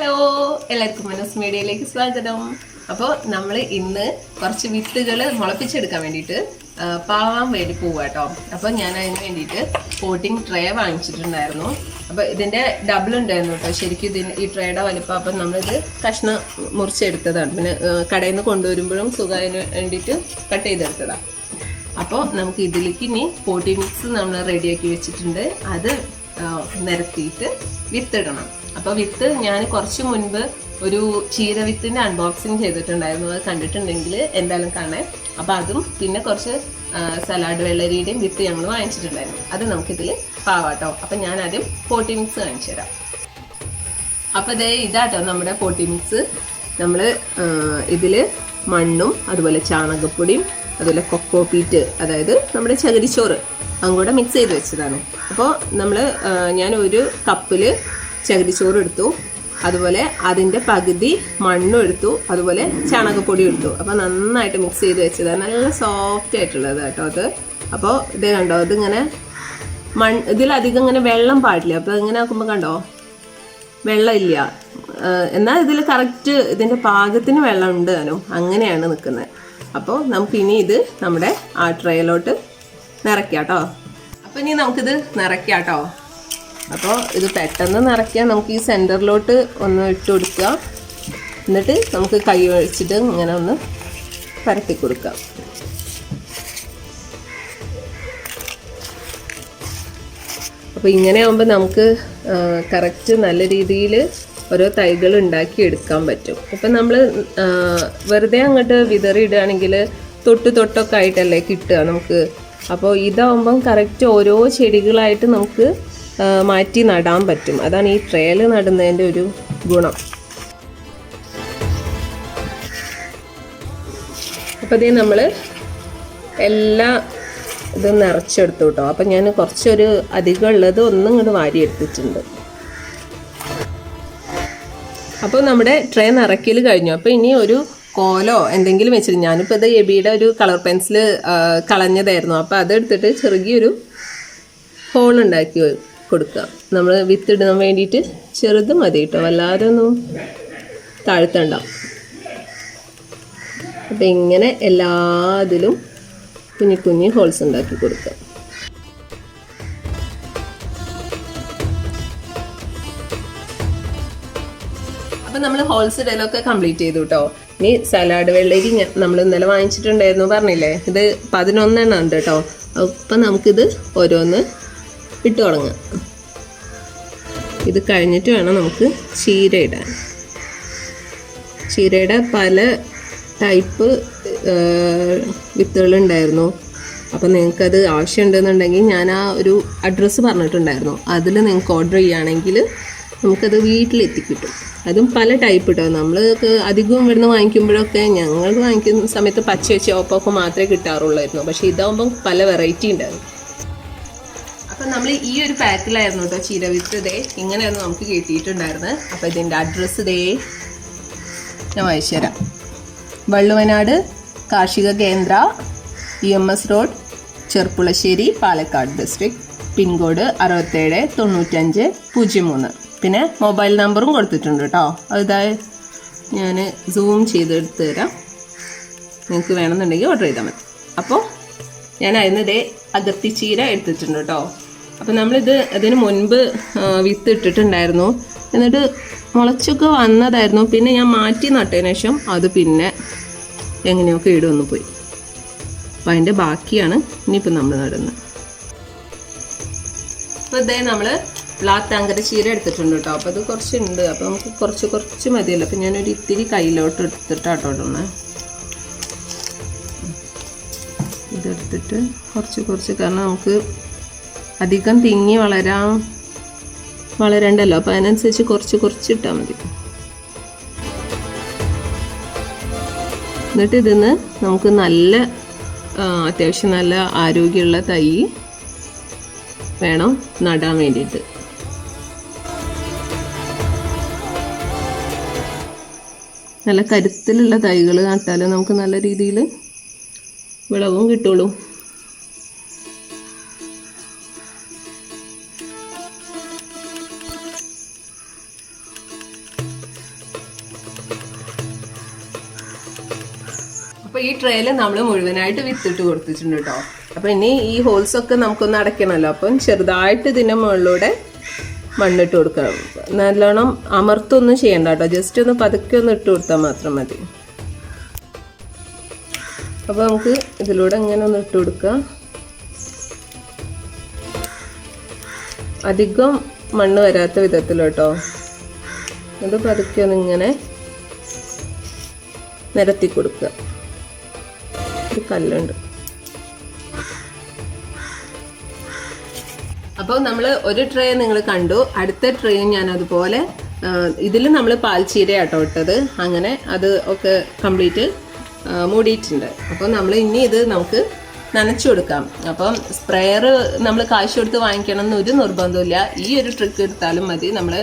Hello, എല്ലാവർക്കും മനസ് മീഡിയയിലേക്ക് സ്വാഗതം. അപ്പോൾ നമ്മൾ ഇന്ന് കുറച്ച് വിത്തുകൾ മുളപ്പിച്ചെടുക്കാൻ വേണ്ടിയിട്ട് പാവാൻ വേണ്ടി പോവുക കേട്ടോ. അപ്പോൾ ഞാൻ അതിന് വേണ്ടിയിട്ട് പോട്ടിംഗ് ട്രേ വാങ്ങിച്ചിട്ടുണ്ടായിരുന്നു. അപ്പോൾ ഇതിൻ്റെ ഡബിൾ ഉണ്ടായിരുന്നു കേട്ടോ. ശരിക്കും ഈ ട്രേയുടെ വലിപ്പം. അപ്പം നമ്മളിത് കഷ്ണം മുറിച്ചെടുത്തതാണ്. പിന്നെ കടയിൽ നിന്ന് കൊണ്ടുവരുമ്പോഴും സുഖത്തിന് വേണ്ടിയിട്ട് കട്ട് ചെയ്തെടുത്തതാണ്. അപ്പോൾ നമുക്ക് ഇതിലേക്ക് ഇനി പോട്ടി മിക്സ് നമ്മൾ റെഡിയാക്കി വെച്ചിട്ടുണ്ട്. അത് നിരത്തിയിട്ട് വിത്തിടണം. അപ്പോൾ വിത്ത് ഞാൻ കുറച്ച് മുൻപ് ഒരു ചീര വിത്തിൻ്റെ അൺബോക്സിങ് ചെയ്തിട്ടുണ്ടായിരുന്നു. അത് കണ്ടിട്ടുണ്ടെങ്കിൽ എന്തായാലും കാണാൻ. അപ്പോൾ അതും പിന്നെ കുറച്ച് സലാഡ് വെള്ളരിയുടെയും വിത്ത് ഞങ്ങൾ വാങ്ങിച്ചിട്ടുണ്ടായിരുന്നു. അത് നമുക്കിതിൽ പാവാട്ടോ. അപ്പം ഞാൻ ആദ്യം പോട്ടി മിക്സ് കാണിച്ചു തരാം. അപ്പോൾ ഇതാട്ടോ നമ്മുടെ പോട്ടി മിക്സ്. നമ്മൾ ഇതിൽ മണ്ണും അതുപോലെ ചാണകപ്പൊടിയും അതുപോലെ കൊക്കോ പീറ്റ്, അതായത് നമ്മുടെ ചകിരിച്ചോറ് അതും കൂടെ മിക്സ് ചെയ്ത് വെച്ചതാണ്. അപ്പോൾ ഞാൻ ഒരു കപ്പിൽ ചകിരിച്ചോറ് എടുത്തു, അതുപോലെ അതിൻ്റെ പകുതി മണ്ണും എടുത്തു, അതുപോലെ ചാണകപ്പൊടി എടുത്തു. അപ്പോൾ നന്നായിട്ട് മിക്സ് ചെയ്ത് വെച്ചതാണ്. നല്ല സോഫ്റ്റ് ആയിട്ടുള്ളത് കേട്ടോ അത്. അപ്പോൾ ഇത് കണ്ടോ, ഇതിങ്ങനെ ഇതിലധികം ഇങ്ങനെ വെള്ളം പാടില്ല. അപ്പോൾ ഇങ്ങനെ ആക്കുമ്പോൾ കണ്ടോ വെള്ളമില്ല, എന്നാൽ ഇതിൽ കറക്റ്റ് ഇതിൻ്റെ പാകത്തിന് വെള്ളം ഉണ്ട് താനും. അങ്ങനെയാണ് നിൽക്കുന്നത്. അപ്പോൾ നമുക്കിനി ഇത് നമ്മുടെ ആ ട്രേയിലോട്ട് നിറയ്ക്കാം കേട്ടോ. അപ്പോൾ ഇനി നമുക്കിത് നിറയ്ക്കാം കേട്ടോ. അപ്പോൾ ഇത് പെട്ടെന്ന് നിറയ്ക്കാൻ നമുക്ക് ഈ സെൻറ്ററിലോട്ട് ഒന്ന് ഇട്ട് കൊടുക്കുക. എന്നിട്ട് നമുക്ക് കൈ ഒഴിച്ചിട്ട് ഇങ്ങനെ ഒന്ന് പരത്തി കൊടുക്കാം. അപ്പോൾ ഇങ്ങനെ ആകുമ്പോൾ നമുക്ക് കറക്റ്റ് നല്ല രീതിയിൽ ഓരോ തൈകൾ ഉണ്ടാക്കി എടുക്കാൻ പറ്റും. ഇപ്പം നമ്മൾ വെറുതെ അങ്ങോട്ട് വിതറിയിടുകയാണെങ്കിൽ തൊട്ടൊക്കെ ആയിട്ടല്ലേ കിട്ടുക നമുക്ക്. അപ്പോൾ ഇതാവുമ്പം കറക്റ്റ് ഓരോ ചെടികളായിട്ട് നമുക്ക് മാറ്റി നടാൻ പറ്റും. അതാണ് ഈ ട്രേയിൽ നടുന്നതിൻ്റെ ഒരു ഗുണം. അപ്പോൾ ഇത് നമ്മൾ എല്ലാ ഇതും നിറച്ചെടുത്തു കേട്ടോ. അപ്പം ഞാൻ കുറച്ചൊരു അധികം ഉള്ളത് ഒന്നും ഇങ്ങോട്ട് വാരിയെടുത്തിട്ടുണ്ട്. അപ്പോൾ നമ്മുടെ ട്രേ നിറയ്ക്കൽ കഴിഞ്ഞു. അപ്പോൾ ഇനി ഒരു കോലോ എന്തെങ്കിലും വെച്ചിട്ട്, ഞാനിപ്പോൾ ഇത് എബിയുടെ ഒരു കളർ പെൻസിൽ കളഞ്ഞതായിരുന്നു. അപ്പോൾ അതെടുത്തിട്ട് ചെറിയൊരു ഹോൾ ഉണ്ടാക്കി കൊടുക്കുക. നമ്മൾ വിത്തിടാൻ വേണ്ടിയിട്ട് ചെറുത് മതി കേട്ടോ, വല്ലാതെ ഒന്നും താഴ്ത്തണ്ട. അപ്പം ഇങ്ങനെ എല്ലാത്തിലും കുഞ്ഞി ഹോൾസ് ഉണ്ടാക്കി കൊടുക്കുക. അപ്പം നമ്മൾ ഹോൾസ് ഇടലൊക്കെ കംപ്ലീറ്റ് ചെയ്തു കേട്ടോ. ഇനി സലാഡ് വെള്ളരി നമ്മൾ ഇന്നലെ വാങ്ങിച്ചിട്ടുണ്ടായിരുന്നു പറഞ്ഞില്ലേ, ഇത് 11 എണ്ണം ഉണ്ട് കേട്ടോ. അപ്പം നമുക്കിത് ഓരോന്ന് ഇട്ട് തുടങ്ങാം. ഇത് കഴിഞ്ഞിട്ട് വേണം നമുക്ക് ചീര ഇടാൻ. ചീരയുടെ പല ടൈപ്പ് വിത്തുകളുണ്ടായിരുന്നു. അപ്പം നിങ്ങൾക്കത് ആവശ്യമുണ്ടെന്നുണ്ടെങ്കിൽ ഞാൻ ആ ഒരു അഡ്രസ്സ് പറഞ്ഞിട്ടുണ്ടായിരുന്നു. അതിൽ നിങ്ങൾക്ക് ഓർഡർ ചെയ്യുകയാണെങ്കിൽ നമുക്കത് വീട്ടിലെത്തിക്കിട്ടും. അതും പല ടൈപ്പ് കിട്ടും. നമ്മൾ അധികവും ഇവിടുന്ന് വാങ്ങിക്കുമ്പോഴൊക്കെ, ഞങ്ങൾ വാങ്ങിക്കുന്ന സമയത്ത് പച്ച ചുവപ്പൊക്കെ മാത്രമേ കിട്ടാറുള്ളായിരുന്നു. പക്ഷേ ഇതാകുമ്പം പല വെറൈറ്റി ഉണ്ടായിരുന്നു. അപ്പം നമ്മൾ ഈ ഒരു പാക്കിലായിരുന്നു കേട്ടോ ചീര വിത്ത്. ഇങ്ങനെയായിരുന്നു നമുക്ക് കിട്ടിയിട്ടുണ്ടായിരുന്നത്. അപ്പോൾ ഇതിൻ്റെ അഡ്രസ്സ് ഞാൻ വായിച്ചു തരാം. വള്ളുവനാട് കാർഷിക കേന്ദ്ര, EMS road, Cherpulassery, Palakkad district. Pin code 679503. പിന്നെ മൊബൈൽ നമ്പറും കൊടുത്തിട്ടുണ്ട് കേട്ടോ. അതായത് ഞാൻ സൂം ചെയ്തെടുത്ത് തരാം, നിങ്ങൾക്ക് വേണമെന്നുണ്ടെങ്കിൽ ഓർഡർ ചെയ്താൽ മതി. അപ്പോൾ ഞാൻ അതിന് അഗത്തിച്ചീര എടുത്തിട്ടുണ്ട് കേട്ടോ. അപ്പോൾ നമ്മളിത് അതിന് മുൻപ് വിത്ത് ഇട്ടിട്ടുണ്ടായിരുന്നു. എന്നിട്ട് മുളച്ചൊക്കെ വന്നതായിരുന്നു. പിന്നെ ഞാൻ മാറ്റി നട്ടതിന് ശേഷം അത് പിന്നെ എങ്ങനെയൊക്കെ ഇടുവന്ന് പോയി. അപ്പോൾ അതിൻ്റെ ബാക്കിയാണ് ഇനിയിപ്പോൾ നമ്മൾ നടുന്നത്. അപ്പോൾ നമ്മൾ ബ്ലാക്ക് താങ്കര ചീര എടുത്തിട്ടുണ്ട് കേട്ടോ. അപ്പോൾ അത് കുറച്ചുണ്ട്. അപ്പോൾ നമുക്ക് കുറച്ച് മതിയല്ലോ. അപ്പോൾ ഞാനൊരു ഇത്തിരി കയ്യിലോട്ട് എടുത്തിട്ടാട്ടോ ഇടുന്നത്. ഇതെടുത്തിട്ട് കുറച്ച് കാരണം നമുക്ക് അധികം തിങ്ങി വളരണ്ടല്ലോ. അപ്പോൾ അതിനനുസരിച്ച് കുറച്ച് ഇട്ടാൽ മതി. എന്നിട്ട് ഇതിന്ന് നമുക്ക് അത്യാവശ്യം നല്ല ആരോഗ്യമുള്ള തൈ വേണം നടാൻ വേണ്ടിയിട്ട്. നല്ല കരുത്തിലുള്ള തൈകൾ നട്ടാലും നമുക്ക് നല്ല രീതിയിൽ വിളവും കിട്ടുള്ളൂ. ഈ ട്രേയിൽ നമ്മൾ മുഴുവനായിട്ട് വിത്തിട്ട് കൊടുത്തിട്ടുണ്ട് കേട്ടോ. അപ്പം ഇനി ഈ ഹോൾസ് ഒക്കെ നമുക്കൊന്ന് അടയ്ക്കണമല്ലോ. അപ്പം ചെറുതായിട്ട് ഇതിൻ്റെ മുകളിലൂടെ മണ്ണിട്ട് കൊടുക്കണം. നല്ലോണം അമർത്തൊന്നും ചെയ്യണ്ട കേട്ടോ, ജസ്റ്റ് ഒന്ന് പതുക്കെ ഒന്ന് ഇട്ട് കൊടുത്താൽ മാത്രം മതി. അപ്പോൾ നമുക്ക് ഇതിലൂടെ ഇങ്ങനെ ഒന്ന് ഇട്ട് കൊടുക്കാം. അധികം മണ്ണ് വരാത്ത വിധത്തിൽ കേട്ടോ. അത് പതുക്കെ ഒന്ന് ഇങ്ങനെ നിരത്തി കൊടുക്കുക. ഒരു കല്ലുണ്ട്. അപ്പോൾ നമ്മൾ ഒരു ട്രേ നിങ്ങൾ കണ്ടു. അടുത്ത ട്രേ ഞാൻ അതുപോലെ ഇതിൽ നമ്മൾ പാൽച്ചീരയാട്ടോ ഇട്ടത്. അങ്ങനെ അത് ഒക്കെ കംപ്ലീറ്റ് മൂടിയിട്ടുണ്ട്. അപ്പോൾ നമ്മൾ ഇനി ഇത് നമുക്ക് നനച്ചു കൊടുക്കാം. അപ്പം സ്പ്രെയർ നമ്മൾ കാശ് കൊടുത്ത് വാങ്ങിക്കണം എന്നൊരു നിർബന്ധമില്ല. ഈ ഒരു ട്രിക്ക് എടുത്താലും മതി. നമ്മൾ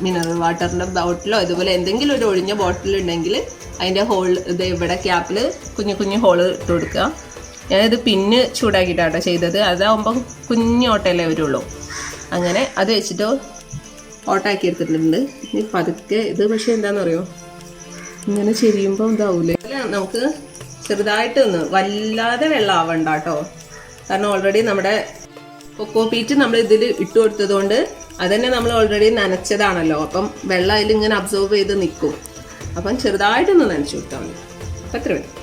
മിനറൽ വാട്ടറിൻ്റെ ബോട്ടിലോ ഇതുപോലെ എന്തെങ്കിലും ഒരു ഒഴിഞ്ഞ ബോട്ടിലുണ്ടെങ്കിൽ അതിൻ്റെ ഹോൾ ഇത് ഇവിടെ ക്യാപ്പിൽ കുഞ്ഞു കുഞ്ഞു ഹോൾ ഇട്ട് കൊടുക്കുക. ഞാനിത് പിന്ന് ചൂടാക്കിയിട്ടാട്ടോ ചെയ്തത്. അതാവുമ്പോൾ കുഞ്ഞു ഓട്ടയല്ലേ വരുള്ളൂ. അങ്ങനെ അത് വെച്ചിട്ട് ഓട്ടാക്കി എടുത്തിട്ടുണ്ട്. ഇനി പതുക്കെ ഇത് പക്ഷേ എന്താണെന്ന് അറിയോ, ഇങ്ങനെ ചെരിയുമ്പോൾ ഇതാവൂലേ. നമുക്ക് ചെറുതായിട്ട് ഒന്ന് വല്ലാതെ വെള്ളം ആവണ്ട കേട്ടോ. കാരണം ഓൾറെഡി നമ്മുടെ കൊക്കോ പീറ്റ് നമ്മൾ ഇതിൽ ഇട്ട് കൊടുത്തത് കൊണ്ട് അതന്നെ നമ്മൾ ഓൾറെഡി നനച്ചതാണല്ലോ. അപ്പം വെള്ളം അതിൽ ഇങ്ങനെ അബ്സോർവ് ചെയ്ത് നിൽക്കും. അപ്പം ചെറുതായിട്ടൊന്ന് നനച്ചു കൊടുത്താൽ മതി. അപ്പം എത്ര വേണം.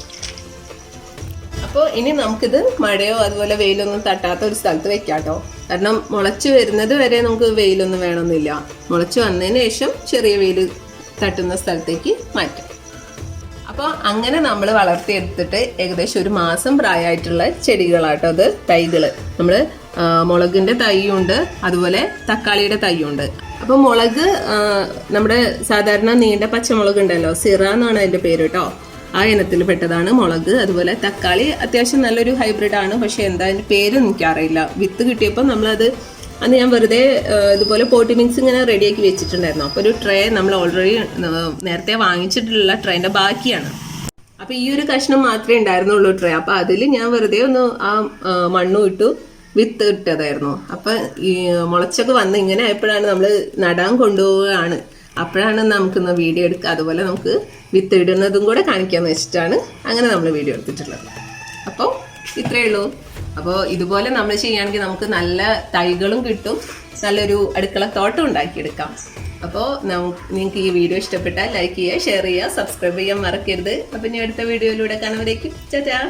അപ്പോൾ ഇനി നമുക്കിത് മഴയോ അതുപോലെ വെയിലൊന്നും തട്ടാത്ത ഒരു സ്ഥലത്ത് വെക്കാം കേട്ടോ. കാരണം മുളച്ച് വരുന്നത് വരെ നമുക്ക് വെയിലൊന്നും വേണമെന്നില്ല. മുളച്ച് വന്നതിന് ശേഷം ചെറിയ വെയിൽ തട്ടുന്ന സ്ഥലത്തേക്ക് മാറ്റാം. അപ്പോൾ അങ്ങനെ നമ്മൾ വളർത്തിയെടുത്തിട്ട് ഏകദേശം ഒരു മാസം പ്രായമായിട്ടുള്ള ചെടികളാട്ടോ അത്, തൈകൾ. നമ്മൾ മുളകിൻ്റെ തൈയുണ്ട്, അതുപോലെ തക്കാളിയുടെ തൈയുണ്ട്. അപ്പോൾ മുളക് നമ്മുടെ സാധാരണ നീണ്ട പച്ചമുളക് ഉണ്ടല്ലോ, സിറ എന്നാണ് അതിൻ്റെ പേര് കേട്ടോ. ആ ഇനത്തിൽ പെട്ടതാണ് മുളക്. അതുപോലെ തക്കാളി അത്യാവശ്യം നല്ലൊരു ഹൈബ്രിഡ് ആണ്. പക്ഷെ എന്താ അതിൻ്റെ പേരൊന്നും എനിക്കറിയില്ല. വിത്ത് കിട്ടിയപ്പോൾ നമ്മളത് അന്ന് ഞാൻ വെറുതെ ഇതുപോലെ പോട്ടി മിക്സ് ഇങ്ങനെ റെഡിയാക്കി വെച്ചിട്ടുണ്ടായിരുന്നു. അപ്പോൾ ഒരു ട്രേ നമ്മൾ ഓൾറെഡി നേരത്തെ വാങ്ങിച്ചിട്ടുള്ള ട്രേൻ്റെ ബാക്കിയാണ്. അപ്പോൾ ഈ ഒരു കഷ്ണം മാത്രമേ ഉണ്ടായിരുന്നുള്ളൂ ട്രേ. അപ്പോൾ അതിൽ ഞാൻ വെറുതെ ഒന്ന് ആ മണ്ണും ഇട്ടു വിത്ത് ഇട്ടതായിരുന്നു. അപ്പം ഈ മുളച്ചൊക്കെ വന്ന് ഇങ്ങനെ ആയപ്പോഴാണ് നമ്മൾ നടാൻ കൊണ്ടുപോവുകയാണ്. അപ്പോഴാണ് നമുക്കിന്ന് വീഡിയോ എടുക്കുക. അതുപോലെ നമുക്ക് വിത്ത് ഇടുന്നതും കൂടെ കാണിക്കാമെന്ന് വെച്ചിട്ടാണ് അങ്ങനെ നമ്മൾ വീഡിയോ എടുത്തിട്ടുള്ളത്. അപ്പോൾ ഇത്രയേ ഉള്ളൂ. അപ്പോൾ ഇതുപോലെ നമ്മൾ ചെയ്യുകയാണെങ്കിൽ നമുക്ക് നല്ല തൈകളും കിട്ടും, നല്ലൊരു അടുക്കള തോട്ടം ഉണ്ടാക്കിയെടുക്കാം. അപ്പോൾ നിങ്ങൾക്ക് ഈ വീഡിയോ ഇഷ്ടപ്പെട്ടാൽ ലൈക്ക് ചെയ്യുക, ഷെയർ ചെയ്യുക, സബ്സ്ക്രൈബ് ചെയ്യാൻ മറക്കരുത്. അപ്പം ഇനി അടുത്ത വീഡിയോയിലൂടെ കാണുമ്പോഴേക്കും ചാ.